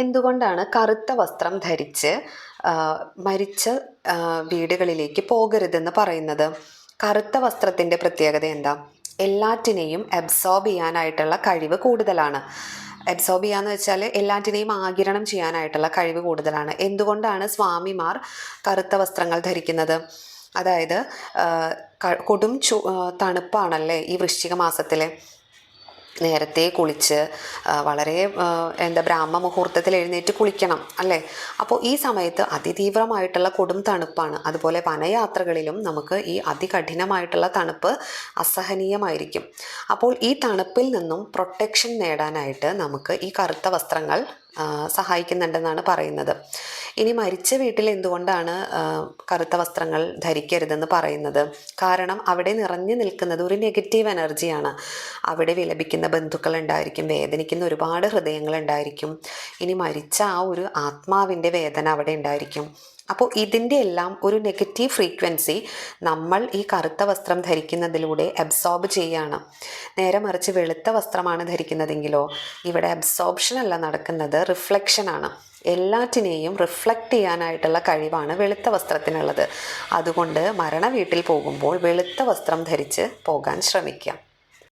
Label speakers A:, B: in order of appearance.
A: എന്തുകൊണ്ടാണ് കറുത്ത വസ്ത്രം ധരിച്ച് മരിച്ച വീടുകളിലേക്ക് പോകരുതെന്ന് പറയുന്നത്? കറുത്ത വസ്ത്രത്തിൻ്റെ പ്രത്യേകത എന്താ? എല്ലാറ്റിനെയും അബ്സോർബ് ചെയ്യാനായിട്ടുള്ള കഴിവ് കൂടുതലാണ്. അബ്സോർബ് ചെയ്യാന്ന് വെച്ചാൽ എല്ലാറ്റിനെയും ആഗിരണം ചെയ്യാനായിട്ടുള്ള കഴിവ് കൂടുതലാണ്. എന്തുകൊണ്ടാണ് സ്വാമിമാർ കറുത്ത വസ്ത്രങ്ങൾ ധരിക്കുന്നത്? അതായത് കൊടും തണുപ്പാണല്ലേ ഈ വൃശ്ചിക മാസത്തിൽ. നേരത്തെ കുളിച്ച് വളരെ ബ്രാഹ്മ മുഹൂർത്തത്തിൽ എഴുന്നേറ്റ് കുളിക്കണം അല്ലേ? അപ്പോൾ ഈ സമയത്ത് അതിതീവ്രമായിട്ടുള്ള കൊടും തണുപ്പാണ്. അതുപോലെ വനയാത്രകളിലും നമുക്ക് ഈ അതികഠിനമായിട്ടുള്ള തണുപ്പ് അസഹനീയമായിരിക്കും. അപ്പോൾ ഈ തണുപ്പിൽ നിന്നും പ്രൊട്ടക്ഷൻ നേടാനായിട്ട് നമുക്ക് ഈ കറുത്ത വസ്ത്രങ്ങൾ സഹായിക്കുന്നുണ്ടെന്നാണ് പറയുന്നത്. ഇനി മരിച്ച വീട്ടിൽ എന്തുകൊണ്ടാണ് കറുത്ത വസ്ത്രങ്ങൾ ധരിക്കരുതെന്ന് പറയുന്നത്? കാരണം അവിടെ നിറഞ്ഞു നിൽക്കുന്നത് ഒരു നെഗറ്റീവ് എനർജിയാണ്. അവിടെ വിലപിക്കുന്ന ബന്ധുക്കൾ ഉണ്ടായിരിക്കും, വേദനിക്കുന്ന ഒരുപാട് ഹൃദയങ്ങൾ ഉണ്ടായിരിക്കും. ഇനി മരിച്ച ആ ഒരു ആത്മാവിൻ്റെ വേദന അവിടെ ഉണ്ടായിരിക്കും. അപ്പോൾ ഇതിൻ്റെ എല്ലാം ഒരു നെഗറ്റീവ് ഫ്രീക്വൻസി നമ്മൾ ഈ കറുത്ത വസ്ത്രം ധരിക്കുന്നതിലൂടെ അബ്സോർബ് ചെയ്യുകയാണ്. നേരെ മറിച്ച് വെളുത്ത വസ്ത്രമാണ് ധരിക്കുന്നതെങ്കിലോ ഇവിടെ അബ്സോർപ്ഷൻ അല്ല നടക്കുന്നത്, റിഫ്ലക്ഷനാണ്. എല്ലാറ്റിനെയും റിഫ്ലക്റ്റ് ചെയ്യാനായിട്ടുള്ള കഴിവാണ് വെളുത്ത വസ്ത്രത്തിനുള്ളത്. അതുകൊണ്ട് മരണ വീട്ടിൽ പോകുമ്പോൾ വെളുത്ത വസ്ത്രം ധരിച്ച് പോകാൻ ശ്രമിക്കാം.